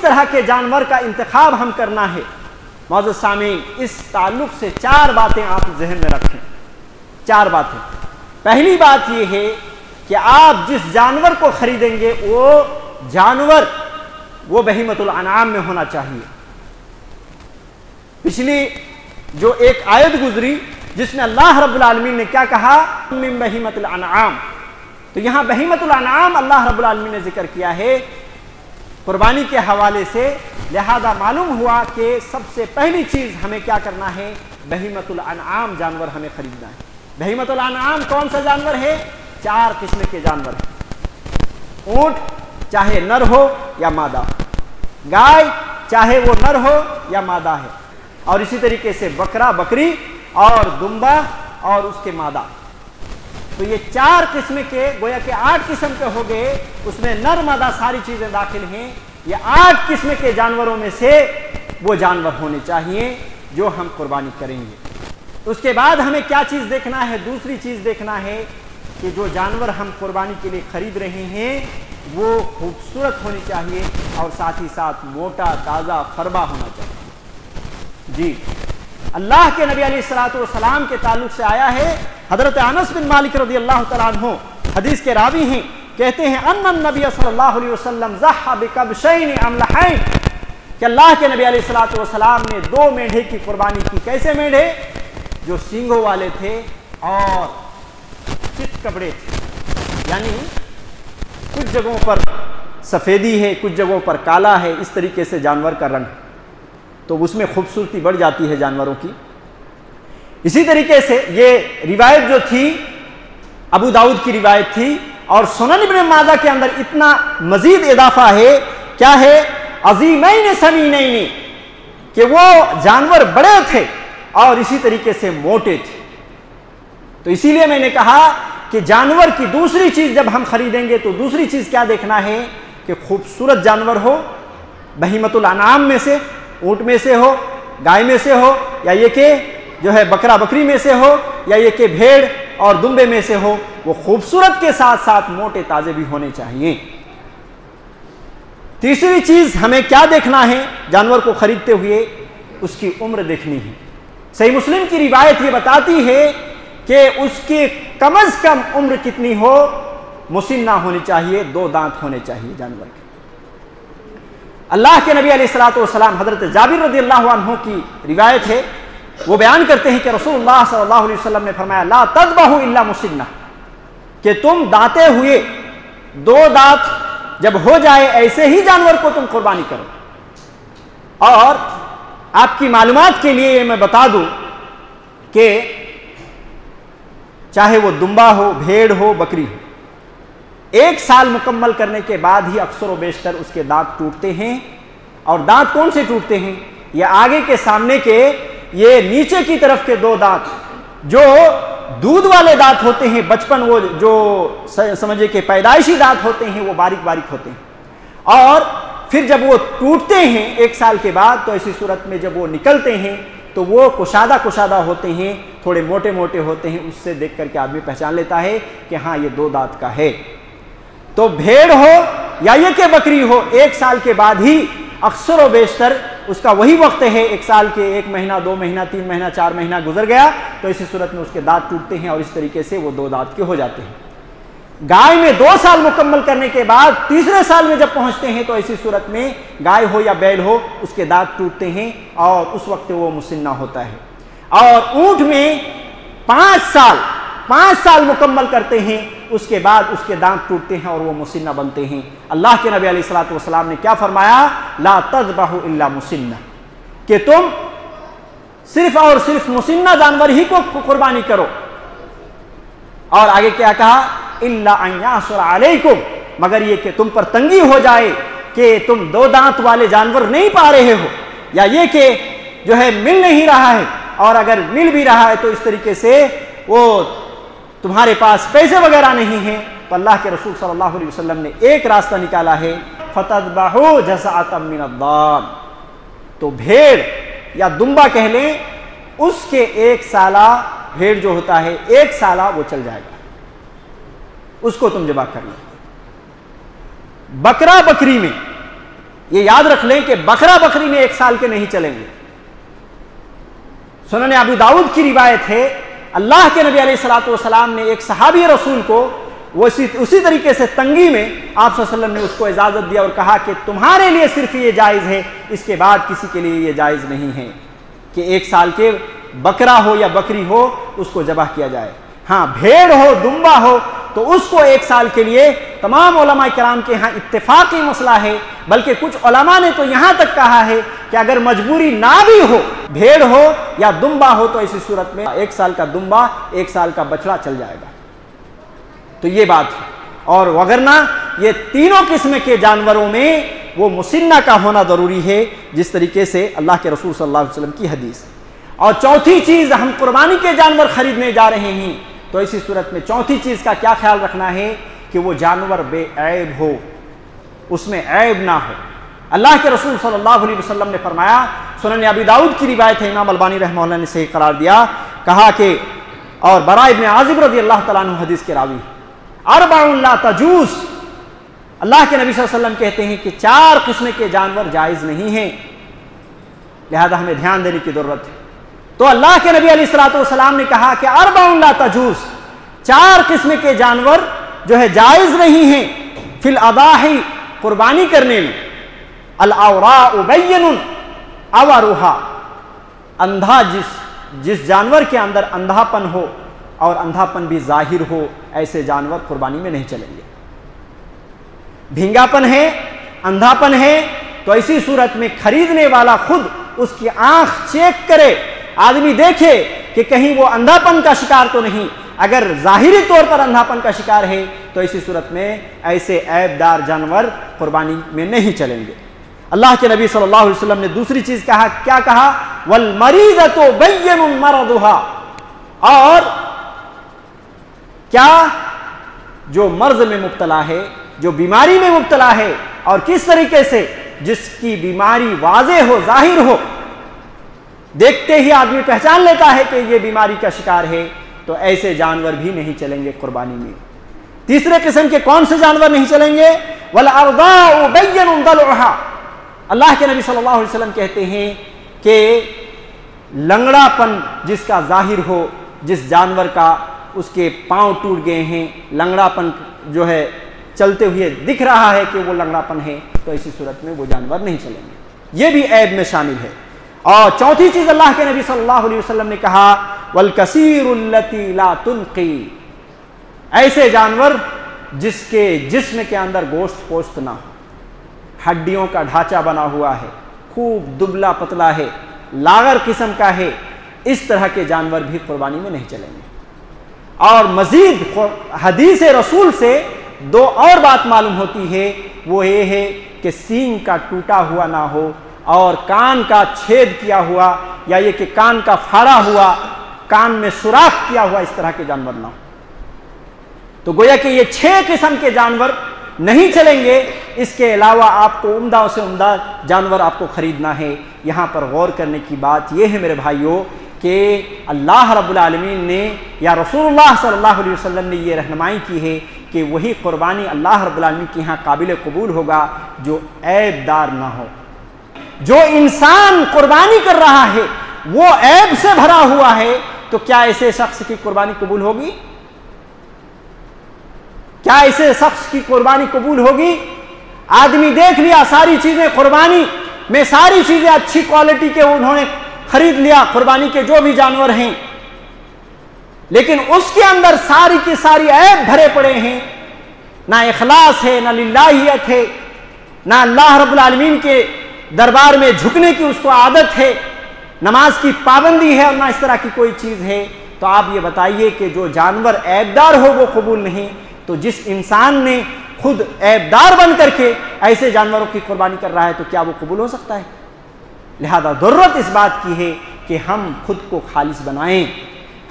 طرح کے جانور کا انتخاب ہم کرنا ہے؟ معزز سامعین، اس تعلق سے 4 باتیں آپ ذہن میں رکھیں، 4 باتیں۔ پہلی بات یہ ہے کہ آپ جس جانور کو خریدیں گے وہ جانور وہ بہیمۃ الانعام میں ہونا چاہیے۔ پچھلی جو ایک آیت گزری جس میں اللہ رب العالمین نے کیا کہا؟ من بہیمۃ الانعام، تو یہاں بہیمۃ الانعام اللہ رب العالمین نے ذکر کیا ہے قربانی کے حوالے سے، لہذا معلوم ہوا کہ سب سے پہلی چیز ہمیں کیا کرنا ہے؟ بہیمۃ الانعام جانور ہمیں خریدنا ہے۔ بہیمۃ الانعام کون سا جانور ہے؟ 4 قسم کے جانور ہیں۔ اونٹ چاہے نر ہو یا مادہ، گائے چاہے وہ نر ہو یا مادہ ہے، اور اسی طریقے سے بکرا بکری اور دمبا اور اس کے مادہ۔ تو یہ 4 قسم کے، گویا کہ 8 قسم کے ہو گئے، اس میں نر مادہ ساری چیزیں داخل ہیں۔ یہ 8 قسم کے جانوروں میں سے وہ جانور ہونے چاہیے جو ہم قربانی کریں گے۔ اس کے بعد ہمیں کیا چیز دیکھنا ہے؟ دوسری چیز دیکھنا ہے کہ جو جانور ہم قربانی کے لیے خرید رہے ہیں وہ خوبصورت ہونی چاہیے اور ساتھ ہی ساتھ موٹا تازہ فربا ہونا چاہیے۔ جی، اللہ کے نبی علیہ الصلوۃ والسلام کے تعلق سے آیا ہے، حضرت انس بن مالک رضی اللہ تعالیٰ عنہ حدیث کے راوی ہیں، کہتے ہیں ان النبی صلی اللہ علیہ وسلم ضحى بکبشین املحین، کہ اللہ کے نبی علیہ الصلوۃ والسلام نے 2 مینڈھے کی قربانی کی۔ کیسے مینڈھے؟ جو سینگوں والے تھے اور چت کپڑے تھے، یعنی کچھ جگہوں پر سفیدی ہے، کچھ جگہوں پر کالا ہے، اس طریقے سے جانور کا رنگ، تو اس میں خوبصورتی بڑھ جاتی ہے جانوروں کی۔ اسی طریقے سے یہ روایت جو تھی ابو داؤد کی روایت تھی، اور سنن ابن ماجہ کے اندر اتنا مزید اضافہ ہے، کیا ہے؟ عظیمین سمینین، کہ وہ جانور بڑے تھے اور اسی طریقے سے موٹے تھے۔ تو اسی لیے میں نے کہا کہ جانور کی دوسری چیز جب ہم خریدیں گے تو دوسری چیز کیا دیکھنا ہے کہ خوبصورت جانور ہو، بہیمۃ الانعام میں سے، اونٹ میں سے ہو، گائے میں سے ہو، یا یہ کہ جو ہے بکرا بکری میں سے ہو، یا یہ کہ بھیڑ اور دمبے میں سے ہو، وہ خوبصورت کے ساتھ ساتھ موٹے تازے بھی ہونے چاہیے۔ تیسری چیز ہمیں کیا دیکھنا ہے جانور کو خریدتے ہوئے؟ اس کی عمر دیکھنی ہے۔ صحیح مسلم کی روایت یہ بتاتی ہے کہ اس کی کم از کم عمر کتنی ہو؟ مسنہ ہونی چاہیے، 2 دانت ہونے چاہیے جانور کے۔ اللہ کے نبی علیہ الصلوۃ والسلام، حضرت جابر رضی اللہ عنہ کی روایت ہے، وہ بیان کرتے ہیں کہ رسول اللہ صلی اللہ علیہ وسلم نے فرمایا لا تذبحوا الا مسنہ، کہ تم دانتے ہوئے 2 دانت جب ہو جائے ایسے ہی جانور کو تم قربانی کرو۔ اور آپ کی معلومات کے لیے میں بتا دوں کہ چاہے وہ دمبا ہو، بھیڑ ہو، بکری ہو، 1 سال مکمل کرنے کے بعد ہی اکثر و بیشتر اس کے دانت ٹوٹتے ہیں۔ اور دانت کون سے ٹوٹتے ہیں؟ یہ آگے کے سامنے کے، یہ نیچے کی طرف کے 2 دانت جو دودھ والے دانت ہوتے ہیں، بچپن وہ جو سمجھے کہ پیدائشی دانت ہوتے ہیں، وہ باریک باریک ہوتے ہیں، اور پھر جب وہ ٹوٹتے ہیں 1 سال کے بعد تو ایسی صورت میں جب وہ نکلتے ہیں تو وہ کشادہ کشادہ ہوتے ہیں، تھوڑے موٹے موٹے ہوتے ہیں، اس سے دیکھ کر کے آدمی پہچان لیتا ہے کہ ہاں یہ 2 دانت کا ہے۔ تو بھیڑ ہو یا یہ کہ بکری ہو، 1 سال کے بعد ہی اکثر و بیشتر اس کا وہی وقت ہے، 1 سال کے 1 مہینہ 2 مہینہ 3 مہینہ 4 مہینہ گزر گیا تو اسی صورت میں اس کے دانت ٹوٹتے ہیں اور اس طریقے سے وہ 2 دانت کے ہو جاتے ہیں۔ گائے میں 2 سال مکمل کرنے کے بعد تیسرے سال میں جب پہنچتے ہیں تو ایسی صورت میں گائے ہو یا بیل ہو اس کے دانت ٹوٹتے ہیں اور اس وقت وہ مسنہ ہوتا ہے۔ اور اونٹ میں 5 سال مکمل کرتے ہیں، اس کے بعد اس کے دانت ٹوٹتے ہیں اور وہ مسنہ بنتے ہیں۔ اللہ کے نبی علیہ الصلوۃ والسلام نے کیا فرمایا؟ لا تذبحوا الا مسنہ، کہ تم صرف اور صرف مسنہ جانور ہی کو قربانی کرو۔ اور آگے کیا کہا؟ الا ان یعثر علیکم، مگر یہ کہ تم پر تنگی ہو جائے کہ تم 2 دانت والے جانور نہیں پا رہے ہو، یا یہ کہ جو ہے مل نہیں رہا ہے، اور اگر مل بھی رہا ہے تو اس طریقے سے وہ تمہارے پاس پیسے وغیرہ نہیں ہیں، تو اللہ کے رسول صلی اللہ علیہ وسلم نے ایک راستہ نکالا ہے، فتذبحوا جزعۃ من الضان، تو بھیڑ یا دمبا کہہ لیں، اس کے 1 سالہ بھیڑ جو ہوتا ہے 1 سالہ وہ چل جائے گا، اس کو تم ذبح کر لو۔ بکرا بکری میں یہ یاد رکھ لیں کہ بکرا بکری میں 1 سال کے نہیں چلیں گے۔ سنن ابو داؤد کی روایت ہے، اللہ کے نبی علیہ الصلوۃ والسلام نے ایک صحابی رسول کو وہ اسی طریقے سے تنگی میں آپ صلی اللہ علیہ وسلم نے اس کو اجازت دیا اور کہا کہ تمہارے لیے صرف یہ جائز ہے، اس کے بعد کسی کے لیے یہ جائز نہیں ہے کہ 1 سال کے بکرا ہو یا بکری ہو اس کو ذبح کیا جائے۔ ہاں بھیڑ ہو دمبا ہو تو اس کو 1 سال کے لیے تمام علماء کرام کے ہاں اتفاقی مسئلہ ہے، بلکہ کچھ علماء نے تو یہاں تک کہا ہے کہ اگر مجبوری نہ بھی ہو، بھیڑ ہو یا دمبا ہو، تو ایسی صورت میں 1 سال کا دمبا 1 سال کا بچڑا چل جائے گا۔ تو یہ بات ہے، اور وگرنہ یہ تینوں قسم کے جانوروں میں وہ مسنہ کا ہونا ضروری ہے، جس طریقے سے اللہ کے رسول صلی اللہ علیہ وسلم کی حدیث۔ اور چوتھی چیز، ہم قربانی کے جانور خریدنے جا رہے ہیں تو اسی صورت میں چوتھی چیز کا کیا خیال رکھنا ہے کہ وہ جانور بے عیب ہو، اس میں عیب نہ ہو۔ اللہ کے رسول صلی اللہ علیہ وسلم نے فرمایا، سنن ابی داؤد کی روایت ہے، امام البانی رحمہ اللہ نے صحیح قرار دیا، کہا کہ اور براء ابن عازب رضی اللہ تعالیٰ عنہ حدیث کے راوی، 4 لا تجوز، اللہ کے نبی صلی اللہ علیہ وسلم کہتے ہیں کہ 4 قسم کے جانور جائز نہیں ہیں، لہذا ہمیں دھیان دینے کی ضرورت ہے۔ تو اللہ کے نبی علیہ الصلوۃ والسلام نے کہا کہ 4 لا تجوز، 4 قسم کے جانور جو ہے جائز نہیں ہیں، فی الاضاحی، قربانی کرنے میں، الاوراء بین اورھا، اندھا جس جانور کے اندر اندھا پن ہو اور اندھا پن بھی ظاہر ہو، ایسے جانور قربانی میں نہیں چلیں گے۔ بھینگا پن ہے، اندھا پن ہے، تو ایسی صورت میں خریدنے والا خود اس کی آنکھ چیک کرے، آدمی دیکھے کہ کہیں وہ اندھا پن کا شکار تو نہیں، اگر ظاہری طور پر اندھا پن کا شکار ہے تو اسی صورت میں ایسے عیب دار جانور قربانی میں نہیں چلیں گے۔ اللہ کے نبی صلی اللہ علیہ وسلم نے دوسری چیز کہا، کیا کہا؟ والمریضۃ بین مرضھا، اور کیا جو مرض میں مبتلا ہے، جو بیماری میں مبتلا ہے، اور کس طریقے سے؟ جس کی بیماری واضح ہو، ظاہر ہو، دیکھتے ہی آدمی پہچان لیتا ہے کہ یہ بیماری کا شکار ہے، تو ایسے جانور بھی نہیں چلیں گے قربانی میں۔ تیسرے قسم کے کون سے جانور نہیں چلیں گے؟ والارضاء بین ضلعھا، اللہ کے نبی صلی اللہ علیہ وسلم کہتے ہیں کہ لنگڑا پن جس کا ظاہر ہو، جس جانور کا اس کے پاؤں ٹوٹ گئے ہیں، لنگڑا پن جو ہے چلتے ہوئے دکھ رہا ہے کہ وہ لنگڑا پن ہے، تو اسی صورت میں وہ جانور نہیں چلیں گے، یہ بھی عیب میں شامل ہے۔ اور چوتھی چیز اللہ کے نبی صلی اللہ علیہ وسلم نے کہا، والکثیر التی لا تنقی، ایسے جانور جس کے جسم کے اندر گوشت پوشت نہ ہو، ہڈیوں کا ڈھانچہ بنا ہوا ہے، خوب دبلا پتلا ہے، لاغر قسم کا ہے، اس طرح کے جانور بھی قربانی میں نہیں چلیں گے۔ اور مزید حدیث رسول سے 2 اور بات معلوم ہوتی ہے، وہ یہ ہے کہ سینگ کا ٹوٹا ہوا نہ ہو، اور کان کا چھید کیا ہوا، یا یہ کہ کان کا پھاڑا ہوا، کان میں سوراخ کیا ہوا، اس طرح کے جانور نہ ہو۔ تو گویا کہ یہ 6 قسم کے جانور نہیں چلیں گے، اس کے علاوہ آپ کو عمدہ سے عمدہ جانور آپ کو خریدنا ہے۔ یہاں پر غور کرنے کی بات یہ ہے میرے بھائیوں کہ اللہ رب العالمین نے یا رسول اللہ صلی اللہ علیہ وسلم نے یہ رہنمائی کی ہے کہ وہی قربانی اللہ رب العالمین کے یہاں قابل قبول ہوگا جو عیب دار نہ ہو۔ جو انسان قربانی کر رہا ہے وہ عیب سے بھرا ہوا ہے، تو کیا ایسے شخص کی قربانی قبول ہوگی؟ کیا ایسے شخص کی قربانی قبول ہوگی؟ آدمی دیکھ لیا ساری چیزیں، قربانی میں ساری چیزیں اچھی کوالٹی کے انہوں نے خرید لیا، قربانی کے جو بھی جانور ہیں، لیکن اس کے اندر ساری کی ساری عیب بھرے پڑے ہیں، نہ اخلاص ہے، نہ للہیت ہے، نہ اللہ رب العالمین کے دربار میں جھکنے کی اس کو عادت ہے، نماز کی پابندی ہے، اور نہ اس طرح کی کوئی چیز ہے، تو آپ یہ بتائیے کہ جو جانور عیبدار ہو وہ قبول نہیں، تو جس انسان نے خود عیبدار بن کر کے ایسے جانوروں کی قربانی کر رہا ہے تو کیا وہ قبول ہو سکتا ہے؟ لہذا ضرورت اس بات کی ہے کہ ہم خود کو خالص بنائیں،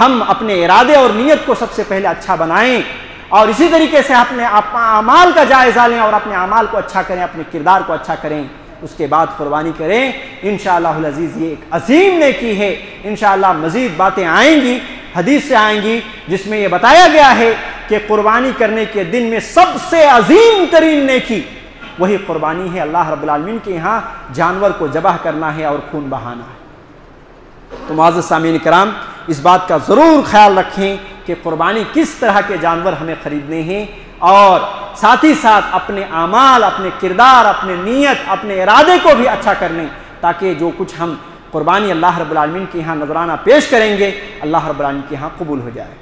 ہم اپنے ارادے اور نیت کو سب سے پہلے اچھا بنائیں، اور اسی طریقے سے اپنے اعمال کا جائزہ لیں اور اپنے اعمال کو اچھا کریں، اپنے کردار کو اچھا کریں، اس کے بعد قربانی کریں۔ انشاءاللہ العزیز یہ ایک عظیم نیکی ہے۔ انشاءاللہ مزید باتیں آئیں گی، حدیث سے آئیں گی، جس میں یہ بتایا گیا ہے کہ قربانی کرنے کے دن میں سب سے عظیم ترین نیکی وہی قربانی ہے۔ اللہ رب العالمین کے یہاں جانور کو ذبح کرنا ہے اور خون بہانا ہے۔ تو معزز سامعین کرام، اس بات کا ضرور خیال رکھیں کہ قربانی کس طرح کے جانور ہمیں خریدنے ہیں، اور ساتھ ہی ساتھ اپنے اعمال، اپنے کردار، اپنے نیت، اپنے ارادے کو بھی اچھا کر لیں، تاکہ جو کچھ ہم قربانی اللہ رب العالمین کے یہاں نذرانہ پیش کریں گے اللہ رب العالمین کے یہاں قبول ہو جائے۔